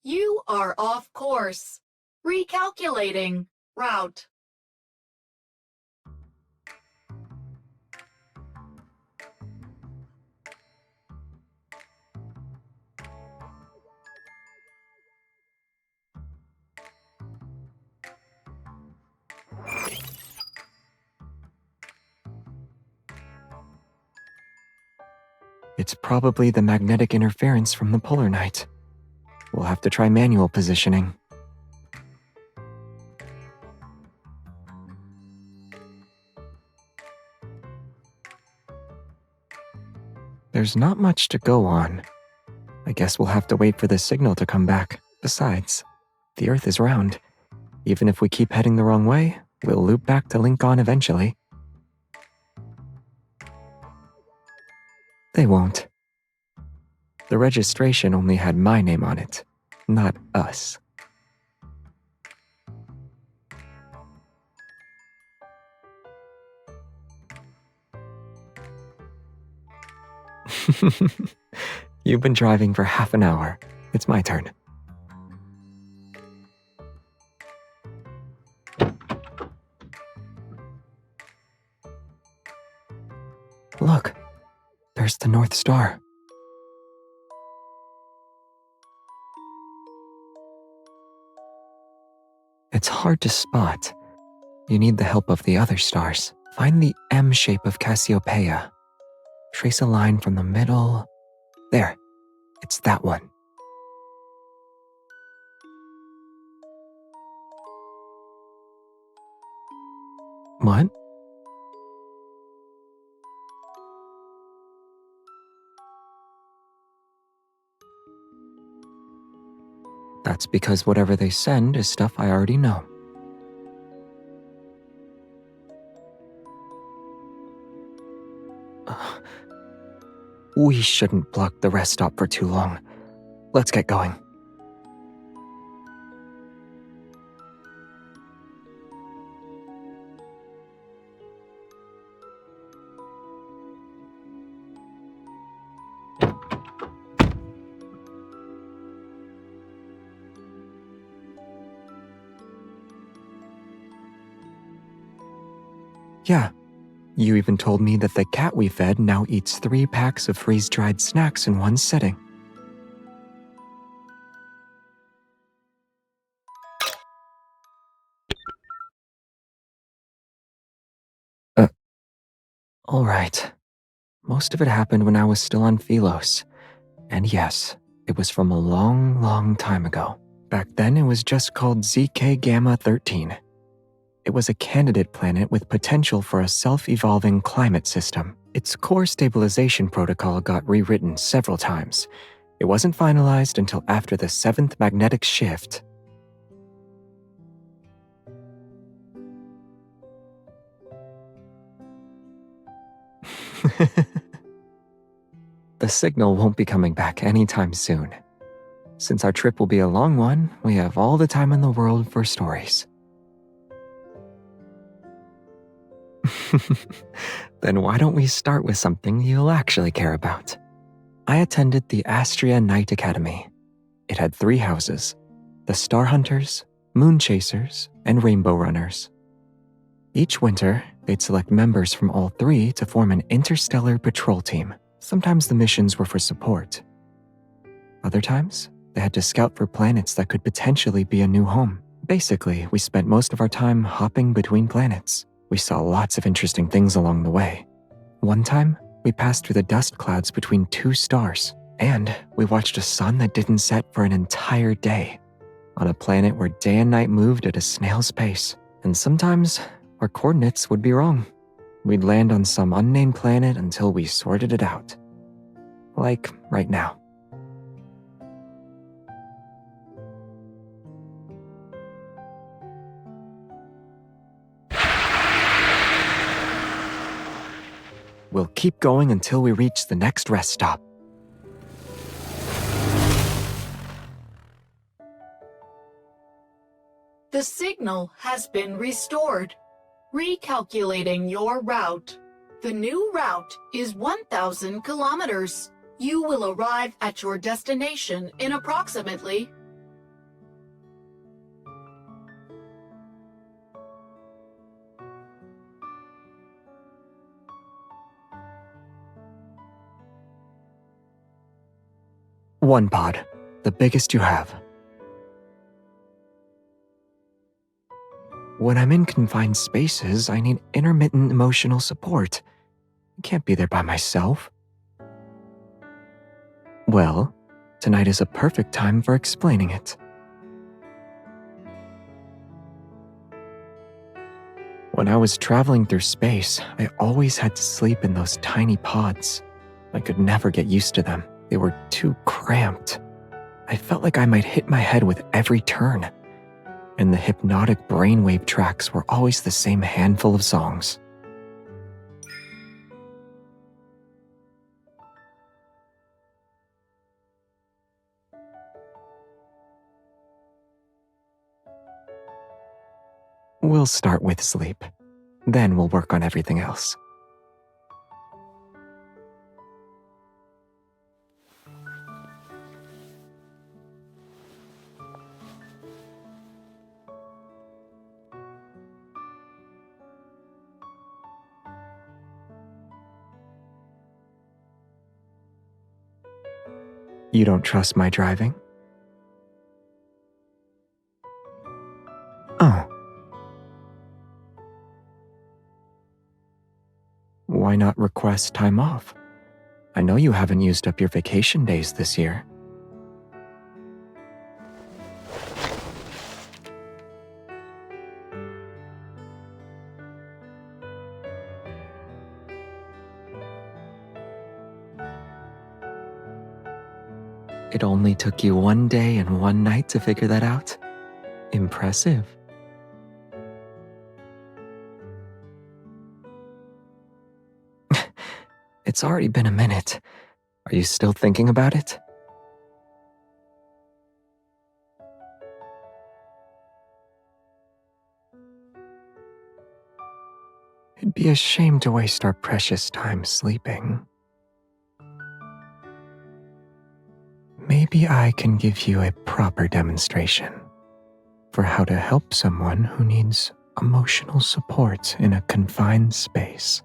You are off course. Recalculating. Route. It's probably the magnetic interference from the polar night. We'll have to try manual positioning. There's not much to go on. I guess we'll have to wait for the signal to come back. Besides, the Earth is round. Even if we keep heading the wrong way, we'll loop back to Linkon eventually. They won't. The registration only had my name on it, not us. You've been driving for half an hour. It's my turn. Look, there's the North Star. It's hard to spot. You need the help of the other stars. Find the M shape of Cassiopeia. Trace a line from the middle. There, it's that one. What? That's because whatever they send is stuff I already know. We shouldn't block the rest stop for too long. Let's get going. Yeah, you even told me that the cat we fed now eats 3 packs of freeze-dried snacks in one sitting. All right. Most of it happened when I was still on Philos. And yes, it was from a long, long time ago. Back then, it was just called ZK Gamma 13. It was a candidate planet with potential for a self-evolving climate system. Its core stabilization protocol got rewritten several times. It wasn't finalized until after the 7th magnetic shift. The signal won't be coming back anytime soon. Since our trip will be a long one, we have all the time in the world for stories. Then why don't we start with something you'll actually care about? I attended the Astria Night Academy. It had 3 houses: the Star Hunters, Moon Chasers, and Rainbow Runners. Each winter, they'd select members from all 3 to form an interstellar patrol team. Sometimes the missions were for support. Other times, they had to scout for planets that could potentially be a new home. Basically, we spent most of our time hopping between planets. We saw lots of interesting things along the way. One time, we passed through the dust clouds between 2 stars, and we watched a sun that didn't set for an entire day, on a planet where day and night moved at a snail's pace. And sometimes, our coordinates would be wrong. We'd land on some unnamed planet until we sorted it out. Like right now. We'll keep going until we reach the next rest stop. The signal has been restored. Recalculating your route. The new route is 1,000 kilometers. You will arrive at your destination in approximately 1 pod, the biggest you have. When I'm in confined spaces, I need intermittent emotional support. I can't be there by myself. Well, tonight is a perfect time for explaining it. When I was traveling through space, I always had to sleep in those tiny pods. I could never get used to them. They were too cramped. I felt like I might hit my head with every turn. And the hypnotic brainwave tracks were always the same handful of songs. We'll start with sleep. Then we'll work on everything else. You don't trust my driving? Oh. Why not request time off? I know you haven't used up your vacation days this year. It only took you 1 day and 1 night to figure that out? Impressive. It's already been a minute. Are you still thinking about it? It'd be a shame to waste our precious time sleeping. Maybe I can give you a proper demonstration for how to help someone who needs emotional support in a confined space.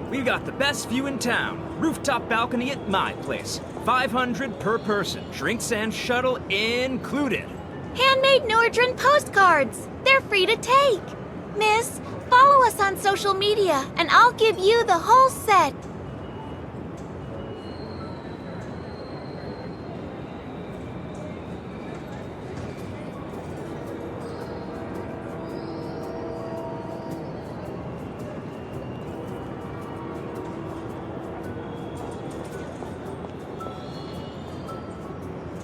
We got the best view in town. Rooftop balcony at my place. 500 per person. Drinks and shuttle included. Handmade Nordran postcards. They're free to take. Miss, follow us on social media and I'll give you the whole set.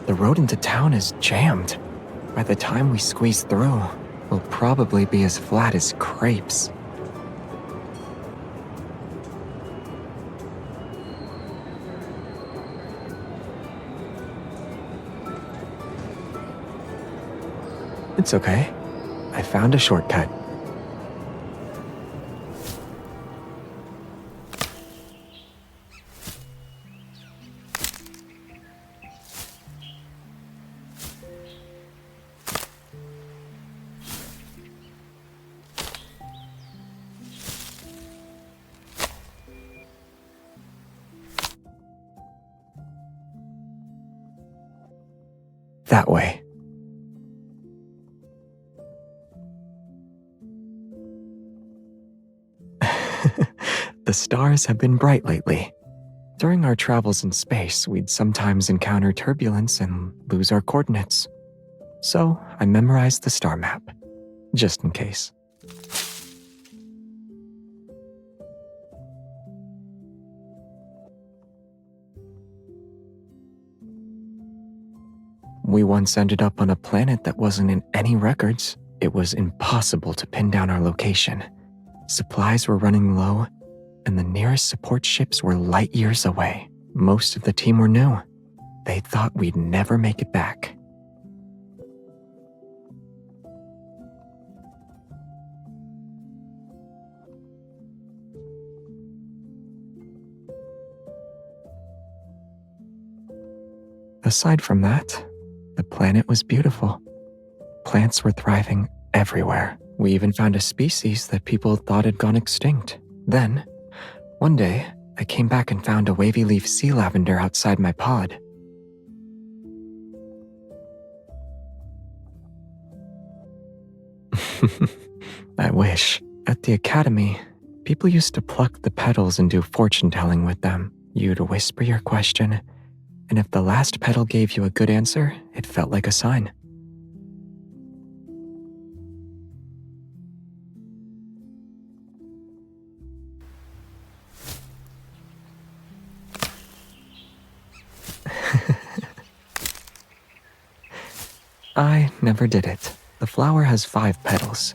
The road into town is jammed. By the time we squeeze through, we'll probably be as flat as crepes. It's okay. I found a shortcut. That way. The stars have been bright lately. During our travels in space, we'd sometimes encounter turbulence and lose our coordinates. So I memorized the star map, just in case. We once ended up on a planet that wasn't in any records. It was impossible to pin down our location. Supplies were running low, and the nearest support ships were light years away. most of the team were new. They thought we'd never make it back. Aside from that, the planet was beautiful. Plants were thriving everywhere. We even found a species that people thought had gone extinct. Then, one day, I came back and found a wavy leaf sea lavender outside my pod. I wish. At the academy, people used to pluck the petals and do fortune-telling with them. You'd whisper your question, and if the last petal gave you a good answer, it felt like a sign. I never did it. The flower has 5 petals.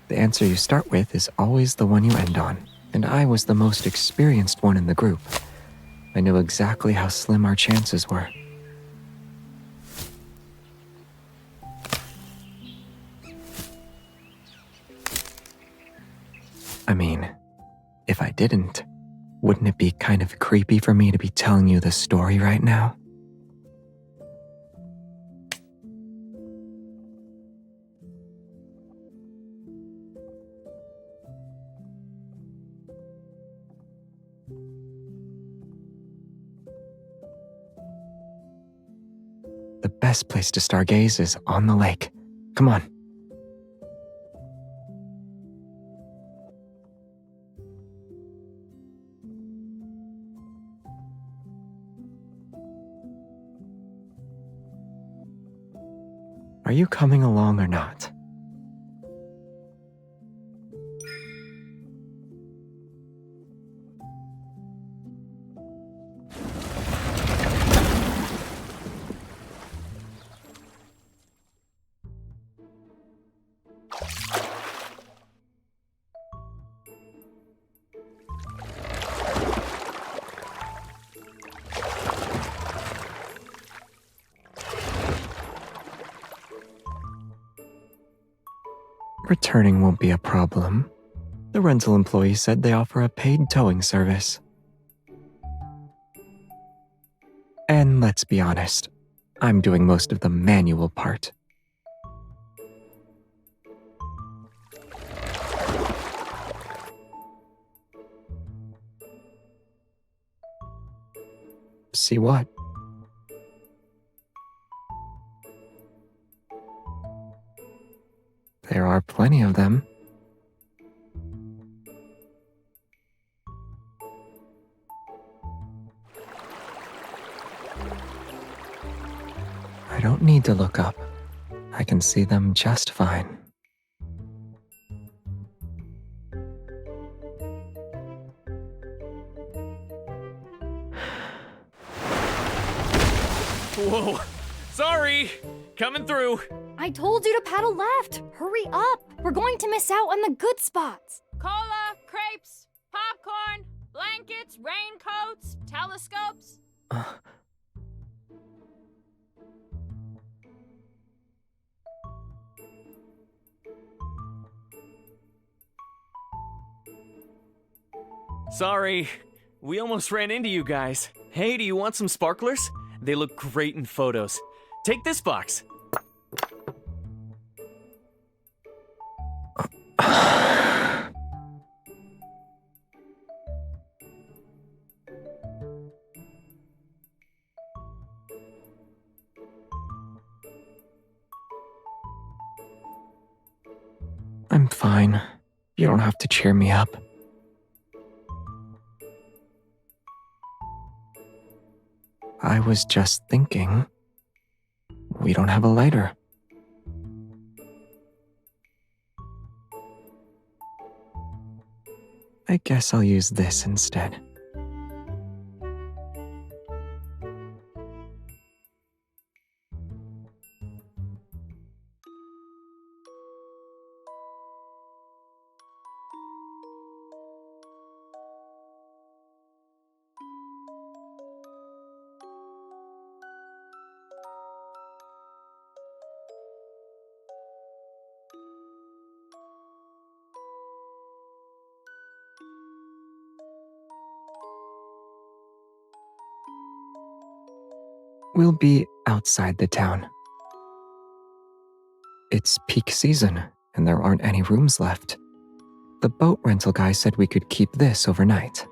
The answer you start with is always the one you end on, and I was the most experienced one in the group. I knew exactly how slim our chances were. I mean, if I didn't, wouldn't it be kind of creepy for me to be telling you the story right now? The best place to stargaze is on the lake. Come on. Are you coming along or not? Returning won't be a problem. The rental employee said they offer a paid towing service. And let's be honest, I'm doing most of the manual part. See what? There are plenty of them. I don't need to look up. I can see them just fine. Whoa, sorry, coming through. I told you to paddle left. Hurry up. We're going to miss out on the good spots. Cola, crepes, popcorn, blankets, raincoats, telescopes. Sorry, we almost ran into you guys. Hey, do you want some sparklers? They look great in photos. Take this box. I'm fine. You don't have to cheer me up. I was just thinking, we don't have a lighter. I guess I'll use this instead. We'll be outside the town. It's peak season, and there aren't any rooms left. The boat rental guy said we could keep this overnight.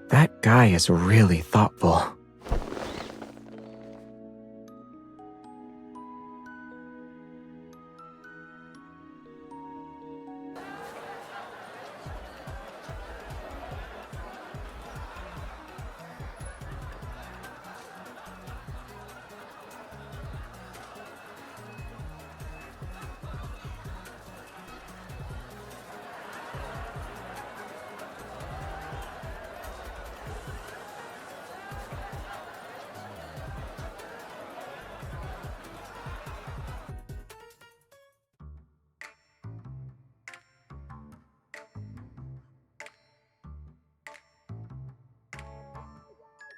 That guy is really thoughtful.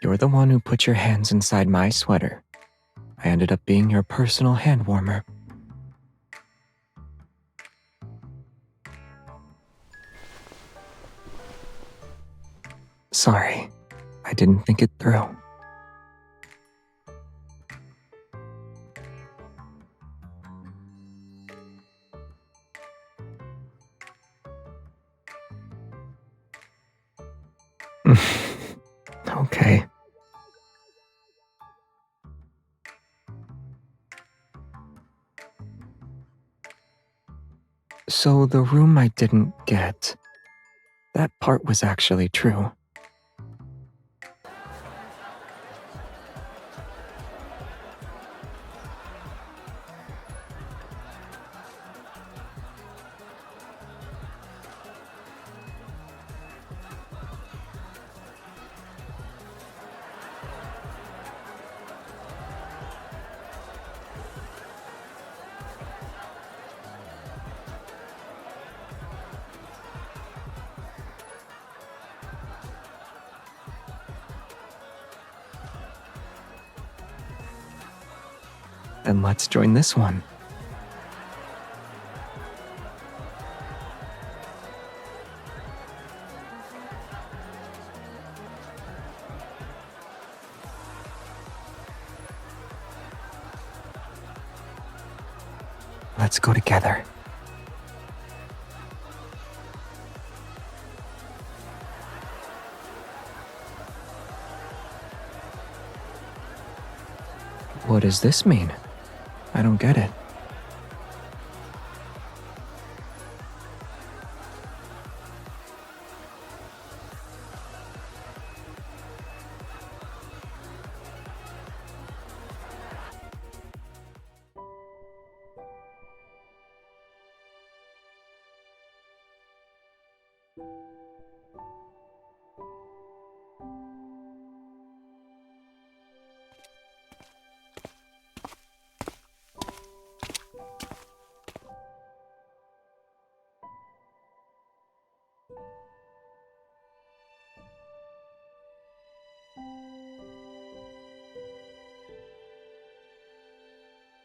You're the one who put your hands inside my sweater. I ended up being your personal hand warmer. Sorry, I didn't think it through. Okay. So the room I didn't get, that part was actually true. Then let's join this one. Let's go together. What does this mean? I don't get it.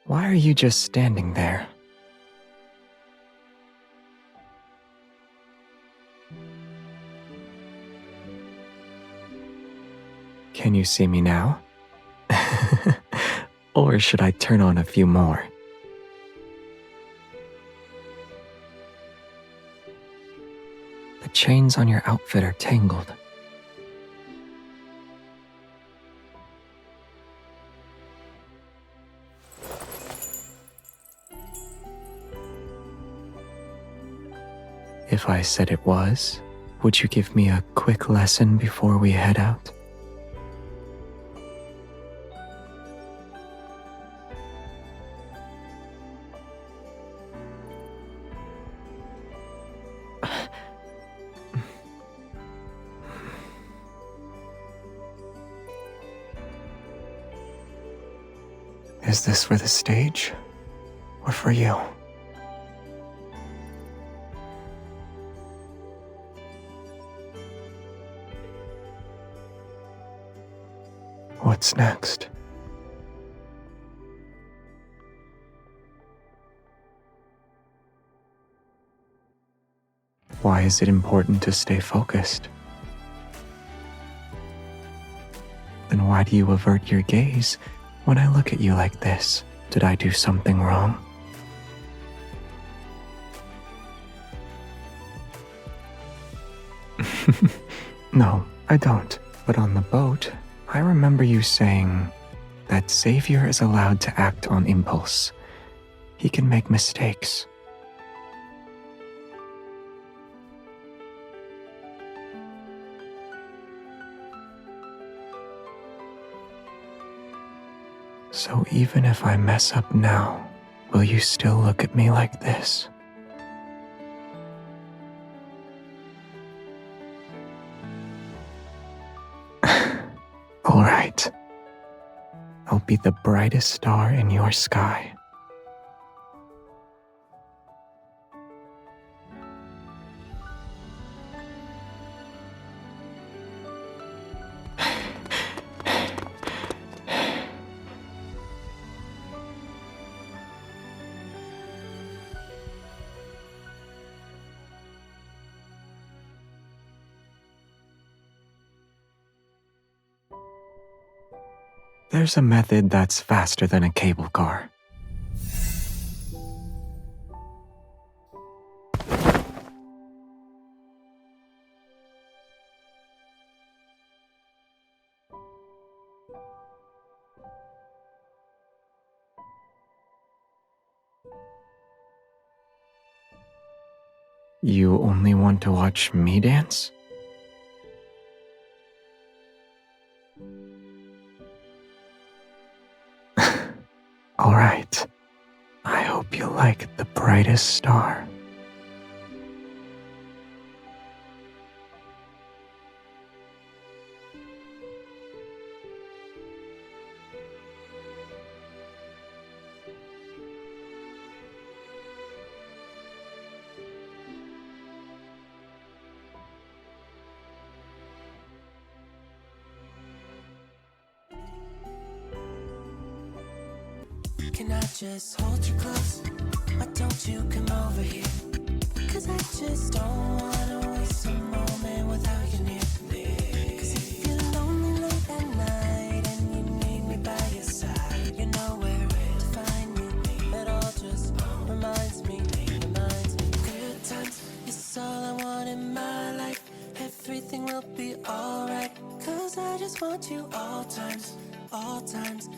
Why are you just standing there? Can you see me now? Or should I turn on a few more? The chains on your outfit are tangled. If I said it was, would you give me a quick lesson before we head out? Is this for the stage or for you? What's next? Why is it important to stay focused? Then why do you avert your gaze when I look at you like this? Did I do something wrong? No, I don't. But on the boat, I remember you saying that Xavier is allowed to act on impulse. He can make mistakes. So even if I mess up now, will you still look at me like this? All right. I'll be the brightest star in your sky. There's a method that's faster than a cable car. You only want to watch me dance? All right. I hope you like the brightest star. Can I just hold you close? Why don't you come over here? Cause I just don't wanna waste a moment without you near. Cause if you're lonely late at night and you need me by your side, you know where to find me. It all just reminds me. Good times is all I want in my life. Everything will be alright. Cause I just want you all times.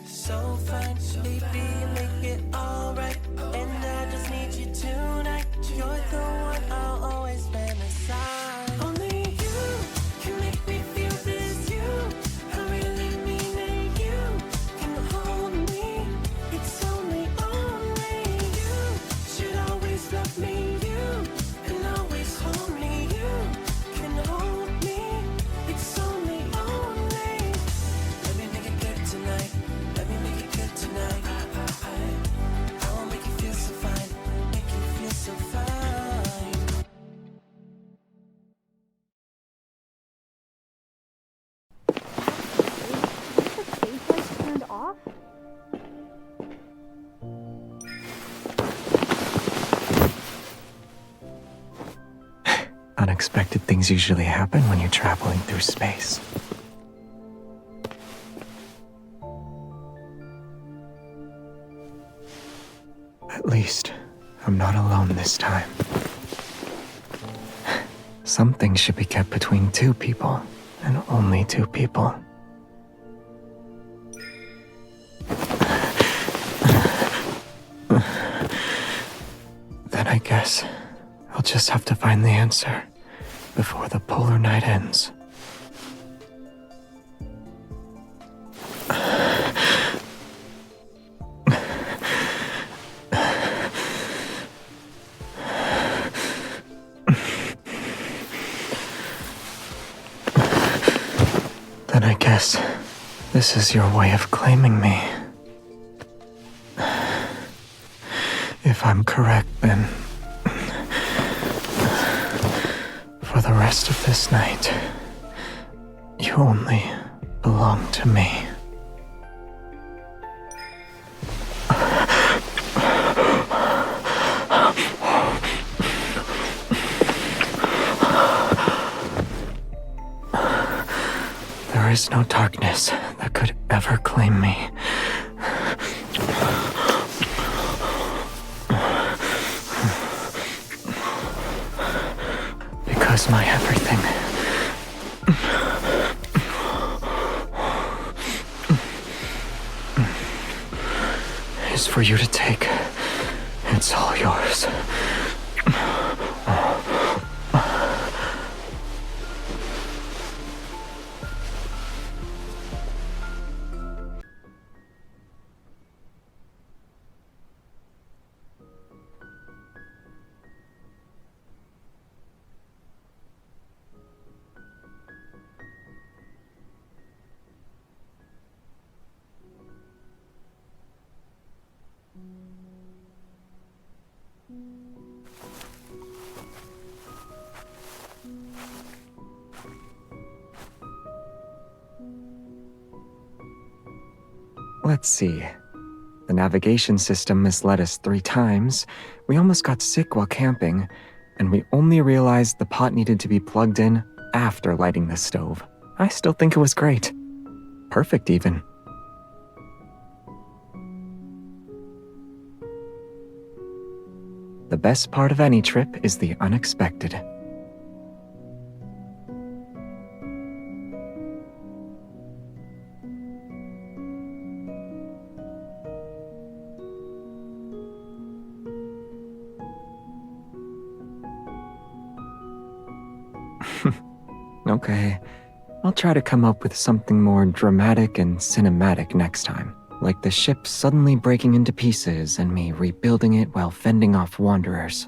So fine, baby, you make it alright. And I just need you tonight. You're the one I'll always fantasize. Only you can make me feel this. You, I really mean that you can hold me. It's only you should always love me. You can always hold me. You can hold me. It's only. Let me make it good tonight. Let me make it good tonight. I will make you feel so fine. Make you feel so fine. The stage lights turned off? Unexpected things usually happen when you're traveling through space. At least, I'm not alone this time. Some things should be kept between two people, and only two people. Then I guess I'll just have to find the answer before the polar night ends. Then I guess this is your way of claiming me. If I'm correct, then for the rest of this night, you only belong to me. is no darkness that could ever claim me. Because my everything is for you to take. It's all yours. Let's see. The navigation system misled us 3 times, we almost got sick while camping, and we only realized the pot needed to be plugged in after lighting the stove. I still think it was great. Perfect, even. The best part of any trip is the unexpected. Okay, I'll try to come up with something more dramatic and cinematic next time, like the ship suddenly breaking into pieces and me rebuilding it while fending off wanderers.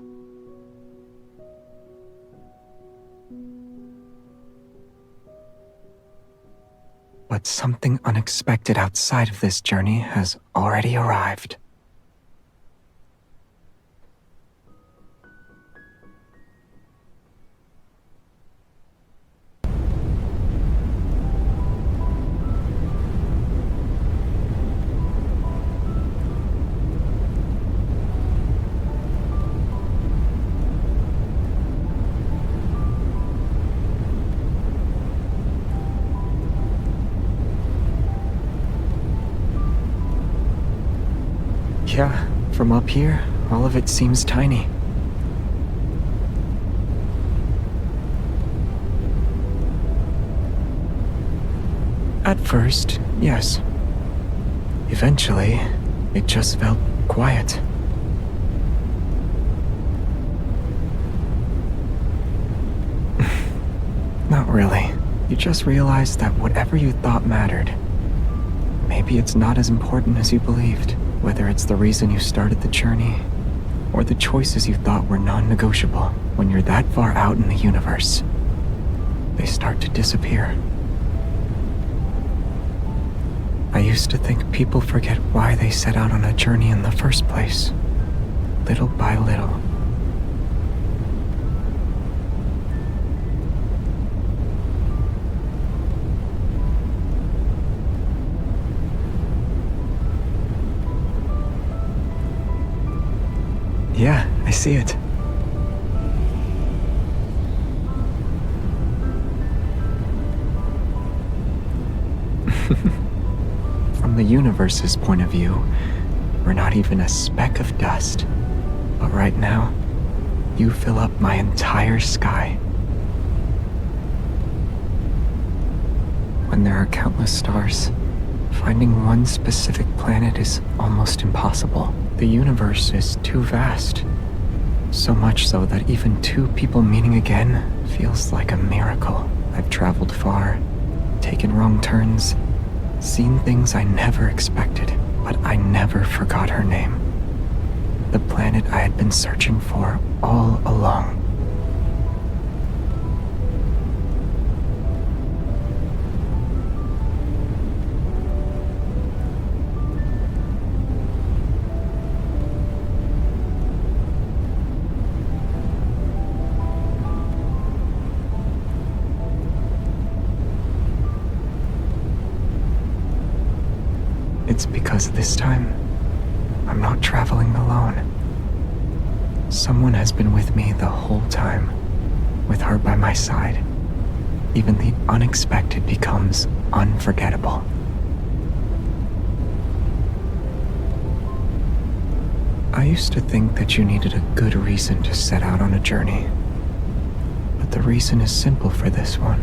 But something unexpected outside of this journey has already arrived. Yeah, from up here, all of it seems tiny. At first, yes. Eventually, it just felt quiet. Not really. You just realize that whatever you thought mattered, maybe it's not as important as you believed. Whether it's the reason you started the journey, or the choices you thought were non-negotiable, when you're that far out in the universe, they start to disappear. I used to think people forget why they set out on a journey in the first place, little by little. Yeah, I see it. From the universe's point of view, we're not even a speck of dust. But right now, you fill up my entire sky. When there are countless stars, finding one specific planet is almost impossible. The universe is too vast. So much so that even 2 people meeting again feels like a miracle. I've traveled far, taken wrong turns, seen things I never expected, but I never forgot her name. The planet I had been searching for all along. It's because this time, I'm not traveling alone. Someone has been with me the whole time, with her by my side. even the unexpected becomes unforgettable. I used to think that you needed a good reason to set out on a journey, but the reason is simple for this one.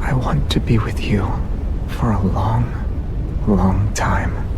I want to be with you for a long, long time.